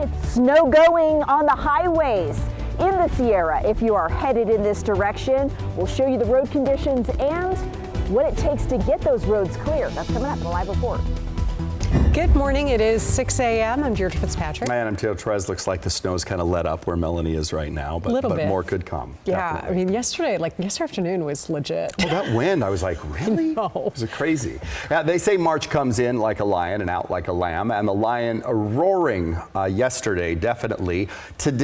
It's snow going on the highways in the Sierra. If you are headed in this direction, we'll show you the road conditions and what it takes to get those roads clear. That's coming up in the live report. Good morning. It is 6 a.m. I'm Deirdre Fitzpatrick. Man, I'm Theo Trez. Looks like the snow's kind of let up where Melanie is right now, but more could come. Yeah, definitely. I mean, yesterday afternoon was legit. Oh, that wind, I was like, really? No. It was crazy. Yeah, they say March comes in like a lion and out like a lamb, and the lion roaring yesterday, definitely.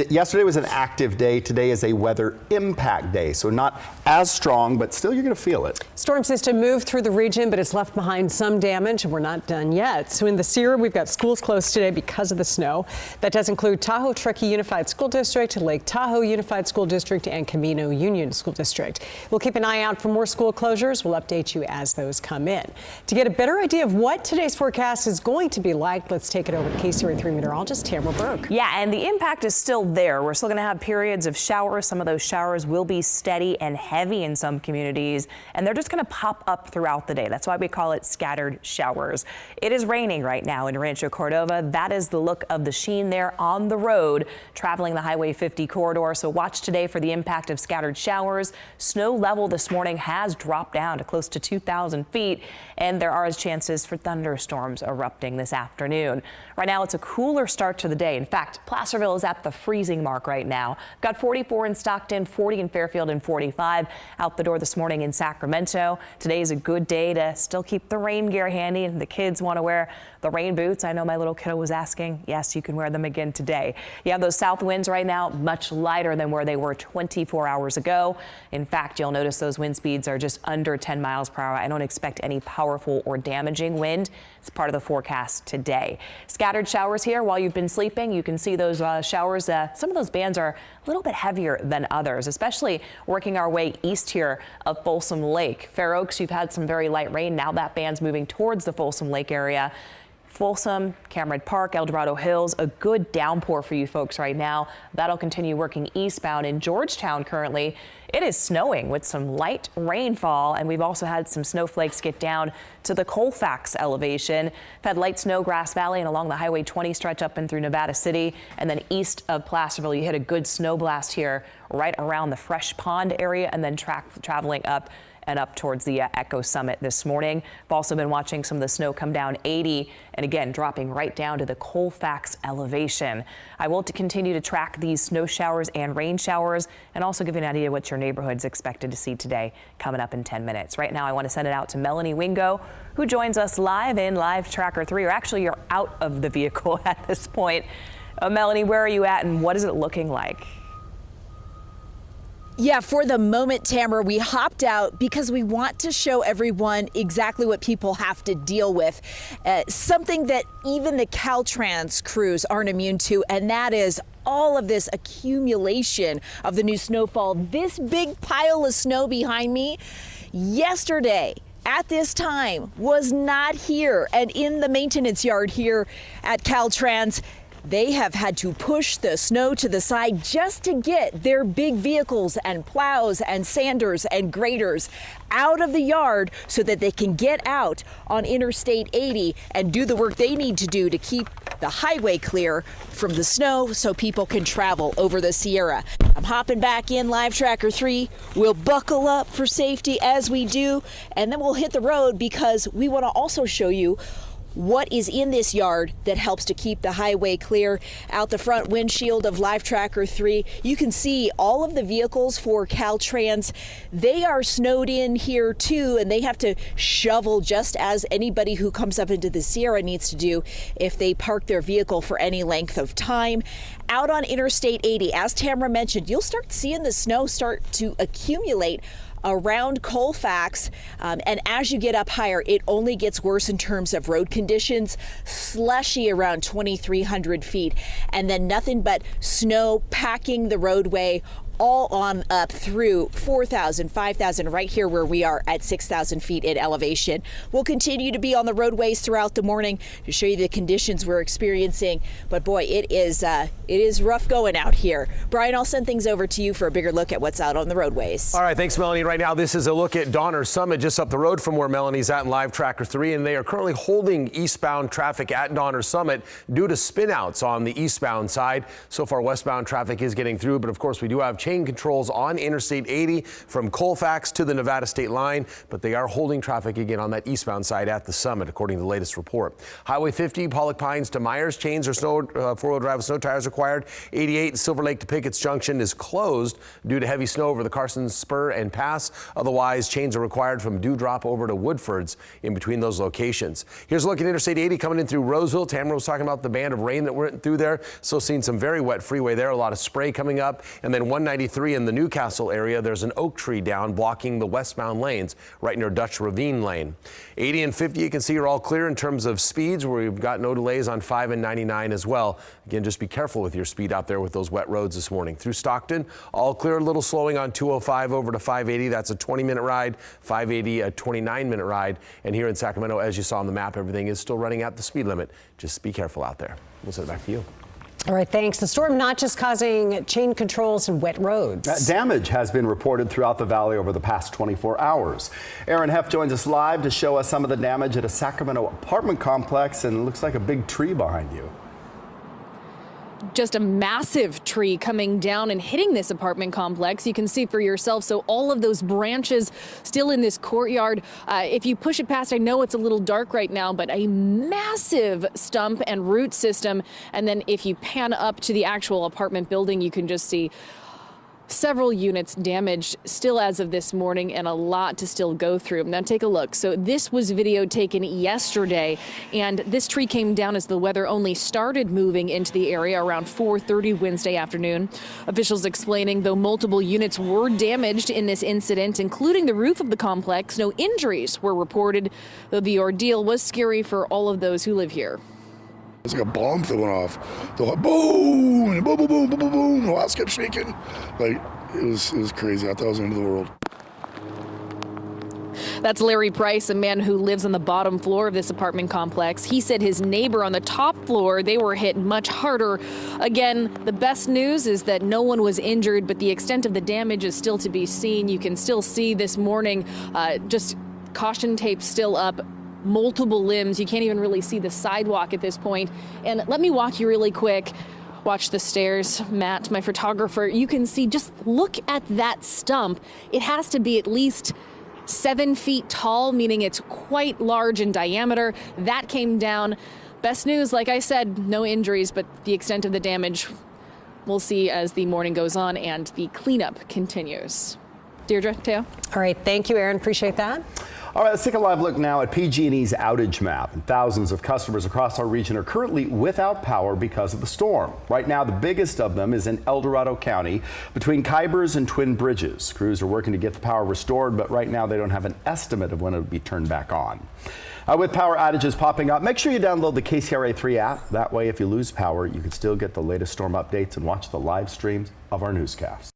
Yesterday was an active day. Today is a weather impact day, so not as strong, but still you're going to feel it. Storm system moved through the region, but it's left behind some damage, and we're not done yet. So in the Sierra, we've got schools closed today because of the snow. That does include Tahoe-Truckee Unified School District, Lake Tahoe Unified School District, and Camino Union School District. We'll keep an eye out for more school closures. We'll update you as those come in. To get a better idea of what today's forecast is going to be like, let's take it over to KCRA3 meteorologist Tamara Burke. Yeah, and the impact is still there. We're still going to have periods of showers. Some of those showers will be steady and heavy in some communities, and they're just going to pop up throughout the day. That's why we call it scattered showers. It is raining right now in Rancho Cordova. That is the look of the sheen there on the road traveling the Highway 50 corridor. So watch today for the impact of scattered showers. Snow level this morning has dropped down to close to 2,000 feet, and there are chances for thunderstorms erupting this afternoon. Right now, it's a cooler start to the day. In fact, Placerville is at the freezing mark right now. Got 44 in Stockton, 40 in Fairfield, and 45 out the door this morning in Sacramento. Today is a good day to still keep the rain gear handy, and the kids want to wear the rain boots. I know my little kiddo was asking. Yes, you can wear them again today. You have those south winds right now, much lighter than where they were 24 hours ago. In fact, you'll notice those wind speeds are just under 10 miles per hour. I don't expect any powerful or damaging wind. It's part of the forecast today. Scattered showers here while you've been sleeping. You can see those showers. Some of those bands are a little bit heavier than others, especially working our way east here of Folsom Lake. Fair Oaks, you've had some very light rain. Now that band's moving towards the Folsom Lake area. Folsom, Cameron Park, El Dorado Hills, a good downpour for you folks right now. That'll continue working eastbound. In Georgetown currently, it is snowing with some light rainfall, and we've also had some snowflakes get down to the Colfax elevation. We've had light snow, Grass Valley, and along the Highway 20 stretch up and through Nevada City, and then east of Placerville, you hit a good snow blast here right around the Fresh Pond area, and then traveling up and up towards the Echo Summit this morning. We've also been watching some of the snow come down 80 and again dropping right down to the Colfax elevation. I will continue to track these snow showers and rain showers and also give you an idea what your neighborhood's expected to see today coming up in 10 minutes. Right now I want to send it out to Melanie Wingo, who joins us live in Live Tracker 3, or actually you're out of the vehicle at this point. Melanie, where are you at and what is it looking like? Yeah, for the moment, Tamara, we hopped out because we want to show everyone exactly what people have to deal with. Something that even the Caltrans crews aren't immune to, and that is all of this accumulation of the new snowfall. This big pile of snow behind me yesterday at this time was not here, and in the maintenance yard here at Caltrans, they have had to push the snow to the side just to get their big vehicles and plows and sanders and graders out of the yard so that they can get out on Interstate 80 and do the work they need to do to keep the highway clear from the snow so people can travel over the Sierra. I'm hopping back in Live Tracker 3. We'll buckle up for safety as we do, and then we'll hit the road because we want to also show you what is in this yard that helps to keep the highway clear. Out the front windshield of Live Tracker 3, you can see all of the vehicles for Caltrans. They are snowed in here too, and they have to shovel just as anybody who comes up into the Sierra needs to do if they park their vehicle for any length of time. Out on Interstate 80, as Tamara mentioned, you'll start seeing the snow start to accumulate around Colfax, and as you get up higher, it only gets worse in terms of road conditions. Slushy around 2,300 feet, and then nothing but snow packing the roadway all on up through 4,000, 5,000, right here where we are at 6,000 feet in elevation. We'll continue to be on the roadways throughout the morning to show you the conditions we're experiencing. But boy, it is rough going out here. Brian, I'll send things over to you for a bigger look at what's out on the roadways. All right, thanks, Melanie. Right now, this is a look at Donner Summit, just up the road from where Melanie's at in Live Tracker 3, and they are currently holding eastbound traffic at Donner Summit due to spinouts on the eastbound side. So far, westbound traffic is getting through, but of course, we do have chain controls on Interstate 80 from Colfax to the Nevada state line, but they are holding traffic again on that eastbound side at the summit, according to the latest report. Highway 50, Pollock Pines to Myers, chains or four-wheel drive with snow tires required. 88, Silver Lake to Pickett's Junction is closed due to heavy snow over the Carson Spur and Pass. Otherwise, chains are required from Dewdrop over to Woodford's in between those locations. Here's a look at Interstate 80 coming in through Roseville. Tamara was talking about the band of rain that went through there. Still seeing some very wet freeway there. A lot of spray coming up. And then 193 in the Newcastle area, there's an oak tree down blocking the westbound lanes right near Dutch Ravine Lane. 80 and 50 you can see are all clear in terms of speeds, where we've got no delays on 5 and 99 as well. Again, just be careful with your speed out there with those wet roads this morning. Through Stockton, all clear, a little slowing on 205 over to 580. That's a 20-minute ride, 580 a 29-minute ride. And here in Sacramento, as you saw on the map, everything is still running at the speed limit. Just be careful out there. We'll send it back to you. All right, thanks. The storm not just causing chain controls and wet roads. Damage has been reported throughout the valley over the past 24 hours. Aaron Heff joins us live to show us some of the damage at a Sacramento apartment complex, and it looks like a big tree behind you. Just a massive tree coming down and hitting this apartment complex. You can see for yourself. So all of those branches still in this courtyard. If you push it past, I know it's a little dark right now, but a massive stump and root system. And then if you pan up to the actual apartment building, you can just see several units damaged still as of this morning, and a lot to still go through. Now take a look. So this was video taken yesterday, and this tree came down as the weather only started moving into the area around 4:30 Wednesday afternoon. Officials explaining, though multiple units were damaged in this incident, including the roof of the complex, no injuries were reported, though the ordeal was scary for all of those who live here. It's like a bomb that went off. They're like, boom, and boom, boom, boom, boom, boom, boom. The house kept shaking. Like, it was crazy. I thought it was the end of the world. That's Larry Price, a man who lives on the bottom floor of this apartment complex. He said his neighbor on the top floor, they were hit much harder. Again, the best news is that no one was injured, but the extent of the damage is still to be seen. You can still see this morning just caution tape still up. Multiple limbs. You can't even really see the sidewalk at this point. And let me walk you really quick. Watch the stairs. Matt, my photographer, you can see, just look at that stump. It has to be at least 7 feet tall, meaning it's quite large in diameter. That came down. Best news, like I said, no injuries, but the extent of the damage we'll see as the morning goes on and the cleanup continues. Deirdre, Teo. All right, thank you, Aaron. Appreciate that. All right, let's take a live look now at PG&E's outage map. Thousands of customers across our region are currently without power because of the storm. Right now, the biggest of them is in El Dorado County between Kybers and Twin Bridges. Crews are working to get the power restored, but right now they don't have an estimate of when it will be turned back on. With power outages popping up, make sure you download the KCRA3 app. That way, if you lose power, you can still get the latest storm updates and watch the live streams of our newscasts.